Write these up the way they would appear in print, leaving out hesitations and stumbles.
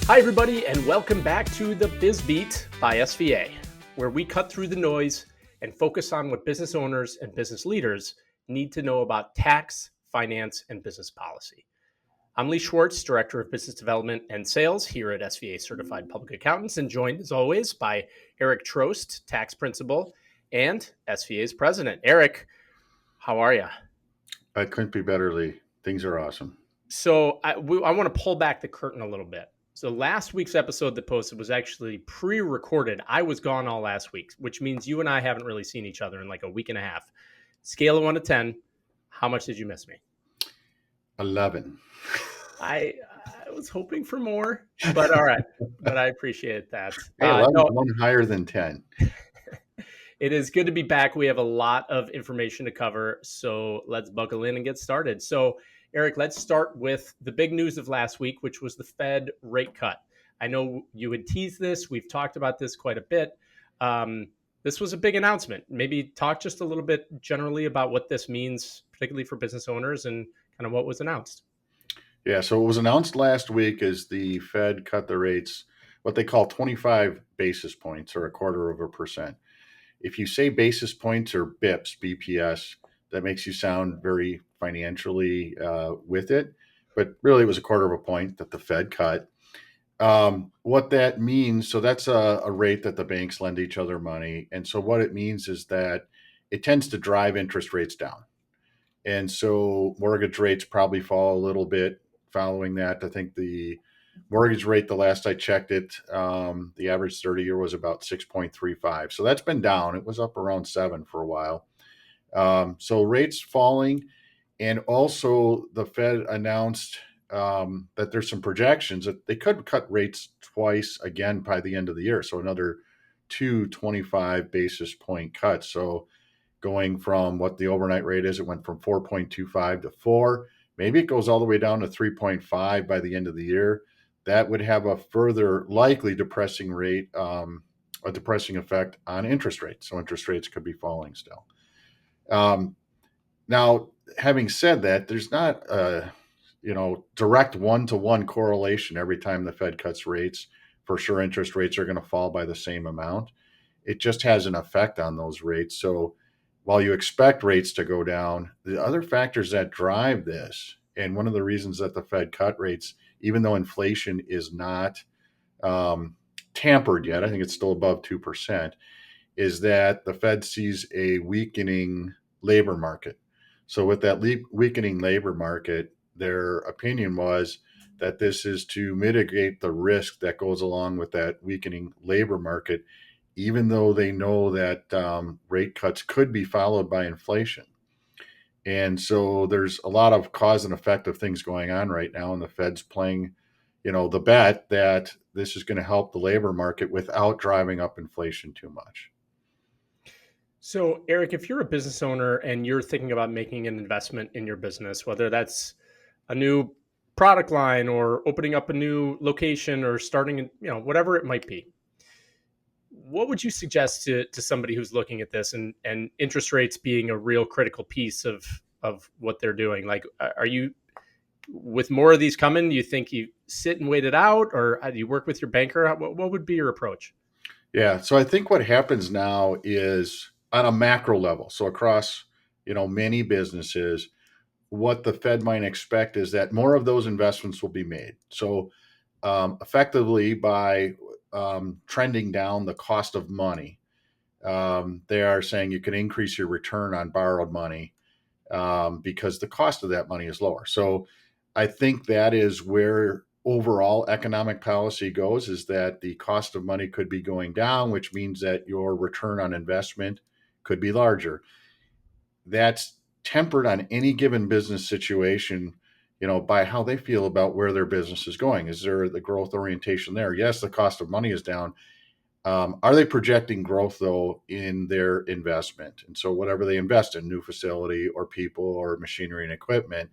Hi, everybody, and welcome back to the Biz Beat by SVA, where we cut through the noise and focus on what business owners and business leaders need to know about tax, finance, and business policy. I'm Lee Schwartz, Director of Business Development and Sales here at SVA Certified Public Accountants, and joined as always by Eric Trost, Tax Principal, and SVA's President. Eric, how are you? I couldn't be better, Lee. Things are awesome. So I want to pull back the curtain a little bit. So last week's episode that posted was actually pre-recorded. I was gone all last week, which means you and I haven't really seen each other in like a week and a half. Scale of 1 to 10, how much did you miss me? 11. I was hoping for more, but all right. But I appreciate that. Hey, 11 No, one higher than 10. it is good to be back. We have a lot of information to cover, so let's buckle in and get started. So, Eric, let's start with the big news of last week, which was the Fed rate cut. I know you had teased this. We've talked about this quite a bit. This was a big announcement. Maybe talk just a little bit generally about what this means, particularly for business owners, and kind of what was announced. Yeah, so what was announced last week is the Fed cut the rates, what they call 25 basis points or 1/4%. If you say basis points or BIPS, BPS, that makes you sound very financially with it. But really, it was 1/4 point that the Fed cut. What that means, so that's a rate that the banks lend each other money. And so what it means is that it tends to drive interest rates down. And so mortgage rates probably fall a little bit following that. I think the mortgage rate, the last I checked it, the average 30-year was about 6.35. So that's been down. It was up around 7 for a while. So rates falling. And also the Fed announced that there's some projections that they could cut rates twice again by the end of the year. So another 25 basis point cuts. So going from what the overnight rate is, it went from 4.25 to 4. Maybe it goes all the way down to 3.5 by the end of the year. That would have a further likely depressing rate, a depressing effect on interest rates. So interest rates could be falling still. Now, having said that, there's not a direct one-to-one correlation every time the Fed cuts rates. For sure, interest rates are going to fall by the same amount. It just has an effect on those rates. So while you expect rates to go down, the other factors that drive this, and one of the reasons that the Fed cut rates, even though inflation is not tampered yet, I think it's still above 2%, is that the Fed sees a weakening labor market. So with that weakening labor market, their opinion was that this is to mitigate the risk that goes along with that weakening labor market, even though they know that rate cuts could be followed by inflation. And so there's a lot of cause and effect of things going on right now, and the Fed's playing, the bet that this is going to help the labor market without driving up inflation too much. So, Eric, if you're a business owner and you're thinking about making an investment in your business, whether that's a new product line or opening up a new location or starting, whatever it might be, what would you suggest to somebody who's looking at this and interest rates being a real critical piece of what they're doing? Like, are you, with more of these coming, do you think you sit and wait it out, or do you work with your banker? What would be your approach? Yeah. So I think what happens now is on a macro level. So across, many businesses, what the Fed might expect is that more of those investments will be made. So effectively by trending down the cost of money, they are saying you can increase your return on borrowed money because the cost of that money is lower. So I think that is where overall economic policy goes, is that the cost of money could be going down, which means that your return on investment could be larger. That's tempered on any given business situation, by how they feel about where their business is going. Is there the growth orientation there? Yes, the cost of money is down. Are they projecting growth, though, in their investment? And so whatever they invest in, new facility or people or machinery and equipment,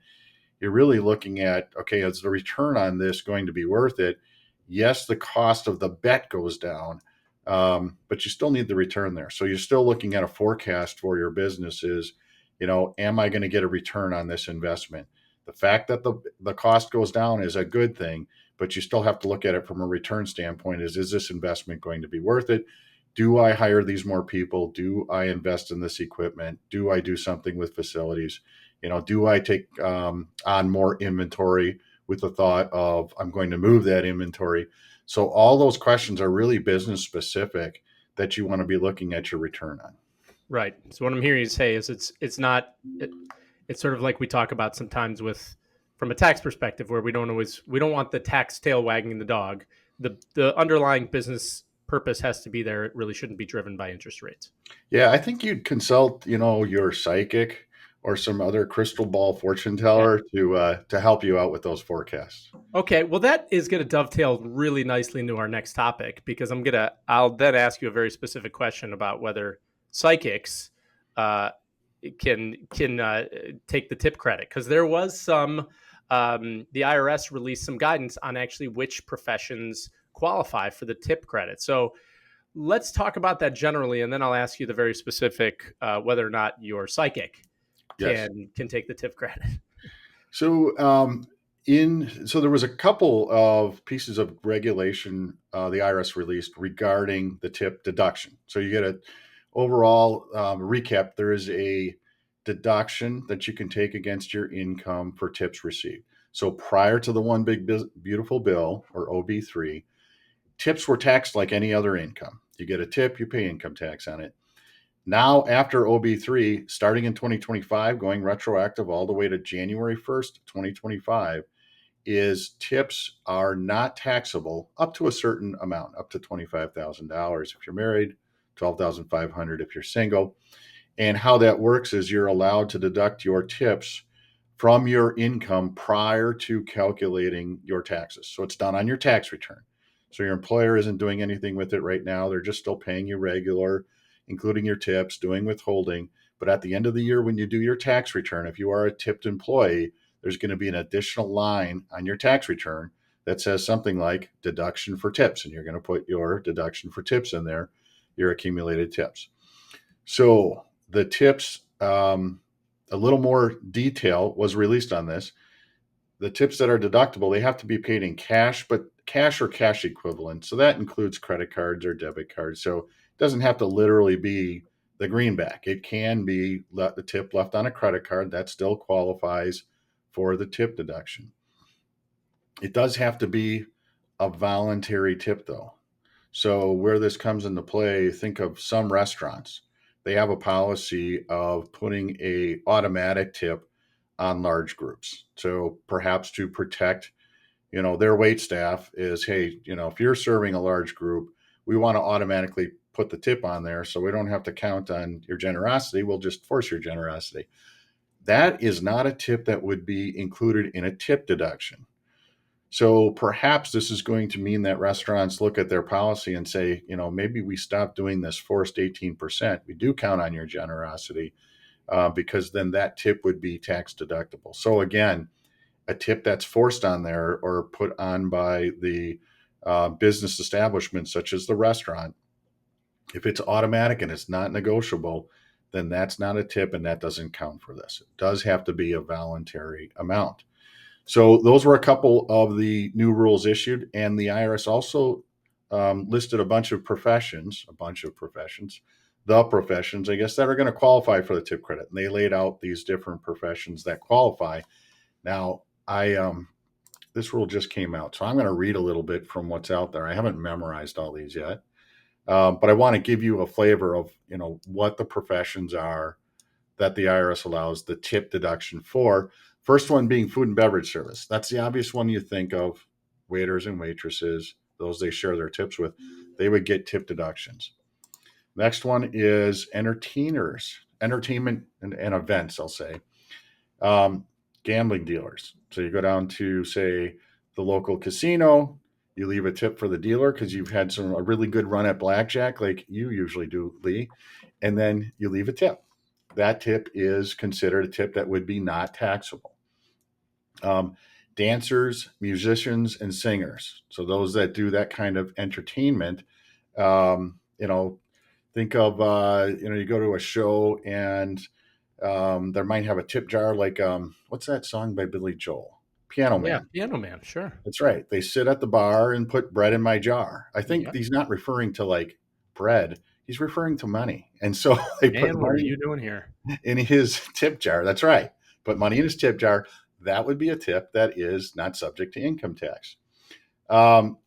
you're really looking at, okay, is the return on this going to be worth it? Yes, the cost of the bet goes down, but you still need the return there. So you're still looking at a forecast for your businesses. Am I going to get a return on this investment? The fact that the cost goes down is a good thing, but you still have to look at it from a return standpoint. Is this investment going to be worth it? Do I hire these more people? Do I invest in this equipment? Do I do something with facilities? Do I take on more inventory with the thought of I'm going to move that inventory? So all those questions are really business specific that you want to be looking at your return on. Right. So what I'm hearing you say is it's not it's sort of like we talk about sometimes with from a tax perspective where we don't want the tax tail wagging the dog. The underlying business purpose has to be there. It really shouldn't be driven by interest rates. Yeah, I think you'd consult, your psychic or some other crystal ball fortune Yeah. teller to help you out with those forecasts. Okay, well, that is going to dovetail really nicely into our next topic because I'll then ask you a very specific question about whether psychics uh, can take the tip credit because there was the IRS released some guidance on actually which professions qualify for the tip credit. So let's talk about that generally, and then I'll ask you the very specific whether or not your psychic Yes. can take the tip credit. So so there was a couple of pieces of regulation the IRS released regarding the tip deduction. So you get a overall recap. There is a deduction that you can take against your income for tips received. So prior to the One Big Beautiful Bill or OB3, tips were taxed like any other income. You get a tip, you pay income tax on it. Now, after OB3, starting in 2025, going retroactive all the way to January 1st, 2025, is tips are not taxable up to a certain amount, up to $25,000 if you're married, $12,500 if you're single. And how that works is you're allowed to deduct your tips from your income prior to calculating your taxes. So it's done on your tax return. So your employer isn't doing anything with it right now. They're just still paying you regular, including your tips, doing withholding. But at the end of the year, when you do your tax return, if you are a tipped employee, there's going to be an additional line on your tax return that says something like deduction for tips. And you're going to put your deduction for tips in there, your accumulated tips. So the tips, a little more detail was released on this. The tips that are deductible, they have to be paid in cash, but cash or cash equivalent. So that includes credit cards or debit cards. So it doesn't have to literally be the greenback. It can be the tip left on a credit card. That still qualifies for the tip deduction. It does have to be a voluntary tip, though. So where this comes into play, think of some restaurants. They have a policy of putting a automatic tip on large groups. So perhaps to protect, their wait staff is, hey, if you're serving a large group, we want to automatically put the tip on there so we don't have to count on your generosity. We'll just force your generosity. That is not a tip that would be included in a tip deduction. So perhaps this is going to mean that restaurants look at their policy and say, maybe we stop doing this forced 18%. We do count on your generosity because then that tip would be tax deductible. So again, a tip that's forced on there or put on by the business establishment, such as the restaurant, if it's automatic and it's not negotiable, then that's not a tip and that doesn't count for this. It does have to be a voluntary amount. So those were a couple of the new rules issued, and the IRS also listed the professions, I guess, that are going to qualify for the tip credit. And they laid out these different professions that qualify. Now, this rule just came out, so I'm going to read a little bit from what's out there. I haven't memorized all these yet, but I want to give you a flavor of what the professions are that the IRS allows the tip deduction for. First one being food and beverage service. That's the obvious one you think of. Waiters and waitresses, those they share their tips with, they would get tip deductions. Next one is entertainment and events, I'll say. Um, Gambling dealers. So you go down to, say, the local casino, you leave a tip for the dealer because you've had a really good run at blackjack, like you usually do, Lee, and then you leave a tip. That tip is considered a tip that would be not taxable. Um, Dancers, musicians, and singers. So those that do that kind of entertainment, um, you know, think of you go to a show and there might have a tip jar like what's that song by Billy Joel? Piano Yeah, man. piano man, sure. That's right. They sit at the bar and put bread in my jar. I think Yep. he's not referring to like bread. He's referring to money. And so they put "Man, what are money you doing here?" in his tip jar. That's right. Put money in his tip jar. That would be a tip that is not subject to income tax.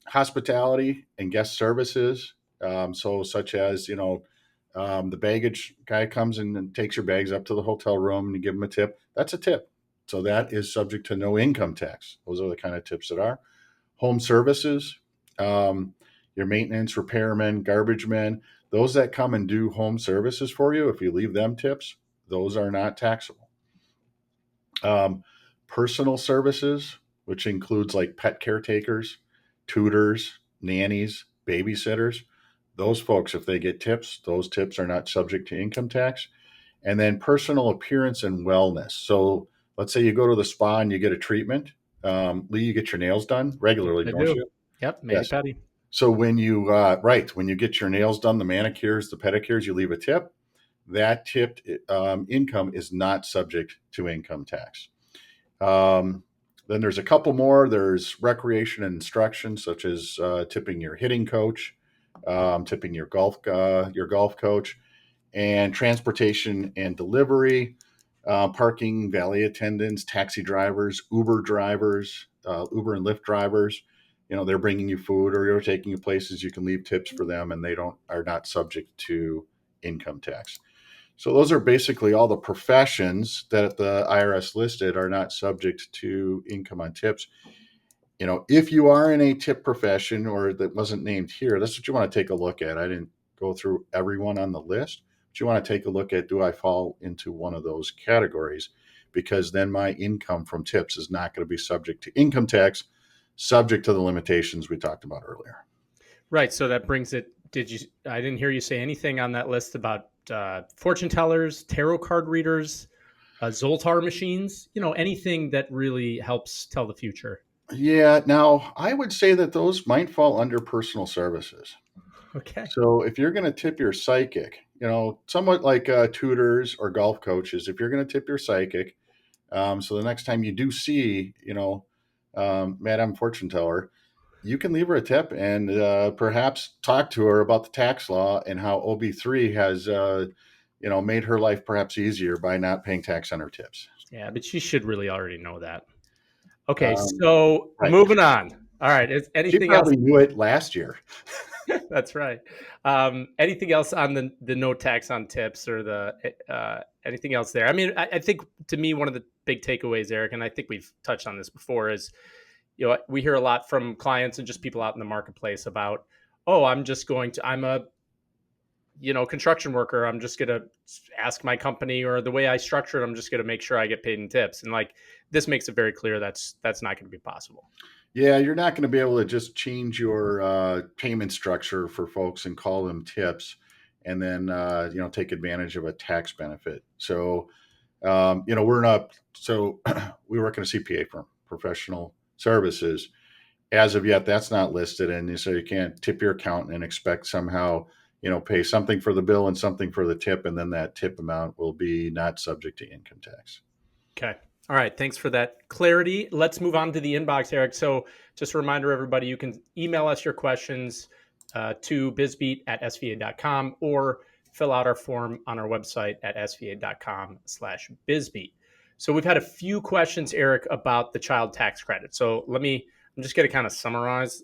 Hospitality and guest services. So, such as, the baggage guy comes in and takes your bags up to the hotel room and you give him a tip. That's a tip. So, that is subject to no income tax. Those are the kind of tips that are. Home services, um, your maintenance, repairmen, garbage men, those that come and do home services for you, if you leave them tips, those are not taxable. Um, Personal services, which includes like pet caretakers, tutors, nannies, babysitters, those folks, if they get tips, those tips are not subject to income tax. And then personal appearance and wellness. So let's say you go to the spa and you get a treatment. Lee, you get your nails done regularly, I don't do. you? Yep, Yes. mani-pedi. So when you get your nails done, the manicures, the pedicures, you leave a tip. That tipped income is not subject to income tax. Um, then there's a couple more. There's recreation and instruction, such as tipping your hitting coach, tipping your golf coach, and transportation and delivery, parking, valet attendants, taxi drivers, Uber and Lyft drivers. They're bringing you food or you're taking you places. You can leave tips for them, and they don't are not subject to income tax. So those are basically all the professions that the IRS listed are not subject to income on tips. If you are in a tip profession or that wasn't named here, that's what you want to take a look at. I didn't go through everyone on the list, but you want to take a look at, do I fall into one of those categories? Because then my income from tips is not going to be subject to income tax, subject to the limitations we talked about earlier. Right, so that brings it did you I didn't hear you say anything on that list about, fortune tellers, tarot card readers, Zoltar machines, anything that really helps tell the future. Yeah, now I would say that those might fall under personal services. Okay. So if you're going to tip your psychic, somewhat like tutors or golf coaches, if you're going to tip your psychic, so the next time you do see, Madame Fortune Teller, you can leave her a tip and perhaps talk to her about the tax law and how OB3 has, made her life perhaps easier by not paying tax on her tips. Yeah, but she should really already know that. Okay, Um, so right. moving on. All right, is She anything else? probably knew it last year. That's right. Anything else on the no tax on tips or the anything else there? I mean, I think to me one of the big takeaways, Eric, and I think we've touched on this before, is we hear a lot from clients and just people out in the marketplace about, oh, I'm a construction worker. I'm just gonna ask my company, or the way I structure it, I'm just gonna make sure I get paid in tips, and like this makes it very clear that's not going to be possible. Yeah, you're not going to be able to just change your payment structure for folks and call them tips, and then take advantage of a tax benefit. So we're not. So we work in a CPA firm, professional services. As of yet, that's not listed, and so you can't tip your accountant and expect somehow pay something for the bill and something for the tip, and then that tip amount will be not subject to income tax. Okay. All right. Thanks for that clarity. Let's move on to the inbox, Eric. So, just a reminder, everybody, you can email us your questions to bizbeat@sva.com or fill out our form on our website at sva.com/bizbeat. So, we've had a few questions, Eric, about the child tax credit. So, I'm just going to kind of summarize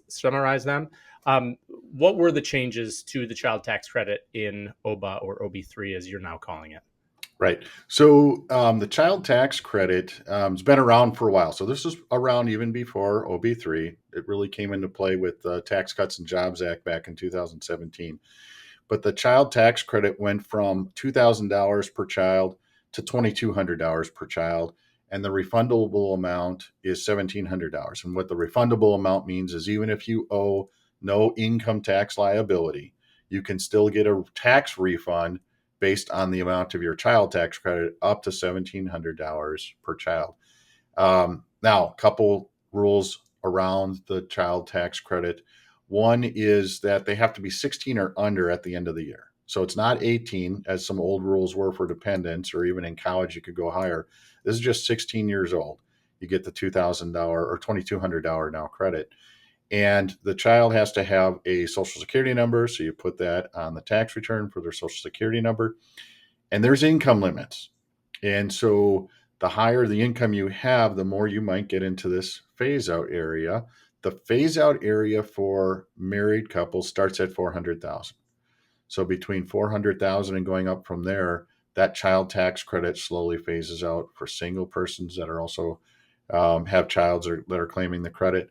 them. What were the changes to the child tax credit in OBBA or OB3, as you're now calling it? Right. So the child tax credit has been around for a while. So this is around even before OB3. It really came into play with the Tax Cuts and Jobs Act back in 2017. But the child tax credit went from $2,000 per child to $2,200 per child. And the refundable amount is $1,700. And what the refundable amount means is even if you owe no income tax liability, you can still get a tax refund based on the amount of your child tax credit up to $1,700 per child. Now, a couple rules around the child tax credit. One is that they have to be 16 or under at the end of the year. So it's not 18, as some old rules were for dependents, or even in college, you could go higher. This is just 16 years old. you get the $2,000 or $2,200 now credit. And the child has to have a social security number. So you put that on the tax return for their social security number. And there's income limits. And so the higher the income you have, the more you might get into this phase out area. The phase out area for married couples starts at 400,000. So between 400,000 and going up from there, that child tax credit slowly phases out for single persons that are also have childs or that are claiming the credit.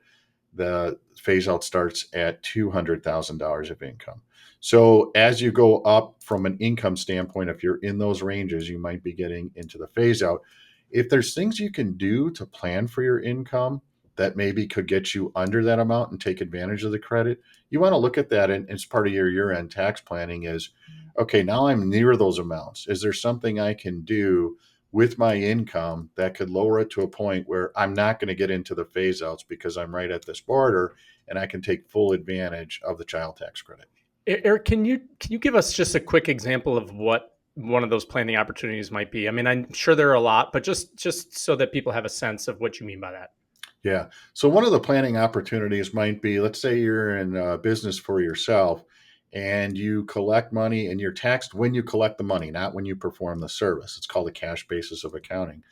The phase out starts at $200,000 of income. So as you go up from an income standpoint, if you're in those ranges, you might be getting into the phase out. If there's things you can do to plan for your income that maybe could get you under that amount and take advantage of the credit, you want to look at that. And it's part of your year-end tax planning is, okay, now I'm near those amounts. Is there something I can do with my income that could lower it to a point where I'm not going to get into the phase outs because I'm right at this border and I can take full advantage of the child tax credit? Eric, can you give us just a quick example of what one of those planning opportunities might be? I mean, I'm sure there are a lot, but just so that people have a sense of what you mean by that. Yeah. So one of the planning opportunities might be, let's say you're in a business for yourself and you collect money and you're taxed when you collect the money, not when you perform the service. It's called a cash basis of accounting.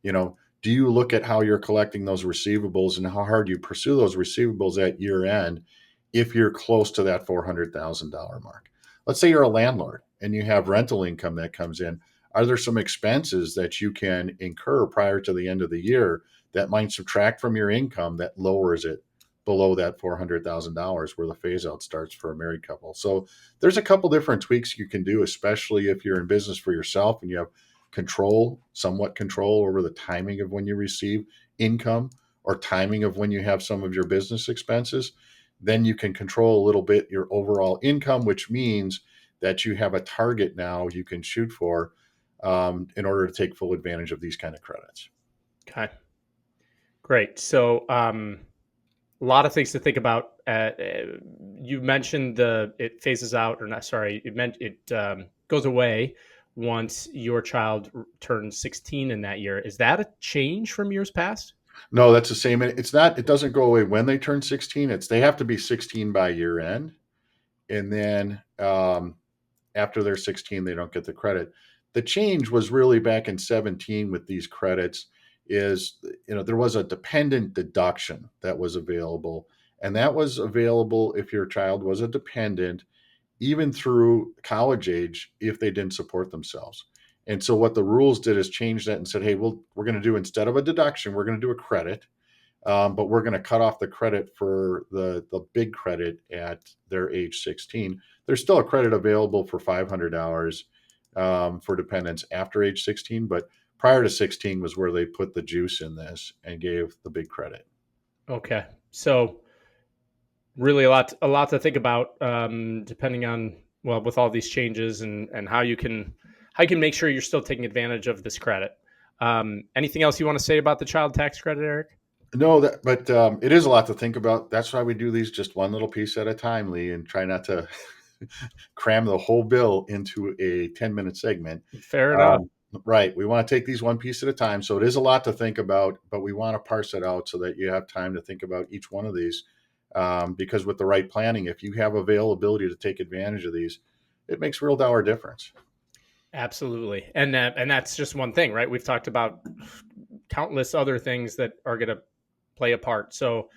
You know, do you look at how you're collecting those receivables and how hard you pursue those receivables at year end if you're close to that $400,000 mark? Let's say you're a landlord and you have rental income that comes in. Are there some expenses that you can incur prior to the end of the year that might subtract from your income that lowers it below that $400,000 where the phase out starts for a married couple? So there's a couple different tweaks you can do, especially if you're in business for yourself and you have somewhat control over the timing of when you receive income or timing of when you have some of your business expenses. Then you can control a little bit your overall income, which means that you have a target now you can shoot for in order to take full advantage of these kind of credits. Okay, great. So, a lot of things to think about. You mentioned it phases out, or not? Sorry, it meant it goes away once your child turns 16 in that year. Is that a change from years past? No, that's the same. It's not. It doesn't go away when they turn 16. It's they have to be 16 by year end, and then after they're 16, they don't get the credit. The change was really back in 17 with these credits. Is there was a dependent deduction that was available, and that was available if your child was a dependent even through college age if they didn't support themselves. And so what the rules did is change that and said, hey, we're going to do instead of a deduction, we're going to do a credit, but we're going to cut off the credit for the big credit at their age 16. There's still a credit available for $500 for dependents after age 16, but prior to 16 was where they put the juice in this and gave the big credit. Okay, so really a lot to think about, depending on, well, with all these changes and how you can make sure you're still taking advantage of this credit. Anything else you want to say about the child tax credit, Eric? No, but it is a lot to think about. That's why we do these just one little piece at a time, Lee, and try not to cram the whole bill into a 10-minute segment. Fair enough. Um, right. We want to take these one piece at a time. So it is a lot to think about, but we want to parse it out so that you have time to think about each one of these. Because with the right planning, if you have availability to take advantage of these, it makes real dollar difference. Absolutely. And that's just one thing, right? We've talked about countless other things that are going to play a part. So,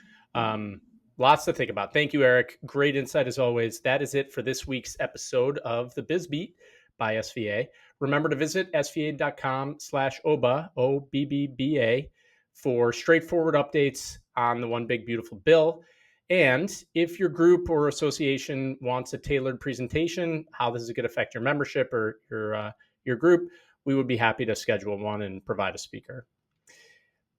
lots to think about. Thank you, Eric. Great insight as always. That is it for this week's episode of the Biz Beat by SVA. Remember to visit sva.com/OBBA, OBBBA, for straightforward updates on the One Big Beautiful Bill. And if your group or association wants a tailored presentation, how this is going to affect your membership or your group, we would be happy to schedule one and provide a speaker.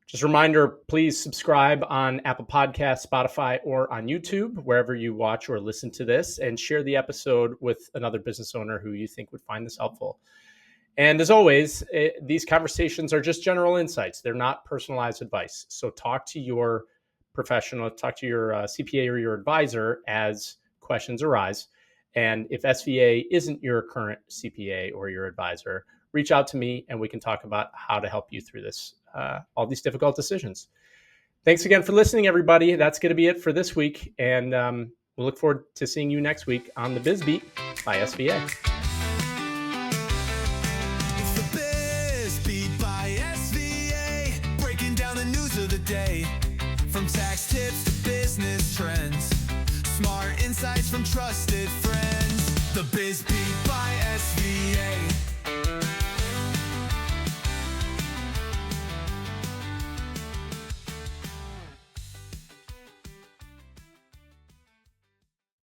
Just a reminder, please subscribe on Apple Podcasts, Spotify, or on YouTube, wherever you watch or listen to this, and share the episode with another business owner who you think would find this helpful. And as always, these conversations are just general insights. They're not personalized advice. So talk to your professional, talk to your CPA or your advisor as questions arise. And if SVA isn't your current CPA or your advisor, reach out to me and we can talk about how to help you through this, all these difficult decisions. Thanks again for listening, everybody. That's going to be it for this week. And we'll look forward to seeing you next week on the Biz Beat by SVA. It's the Biz Beat by SVA, breaking down the news of the day. From tax tips to business trends, smart insights from trusted friends. The Biz Beat by SVA.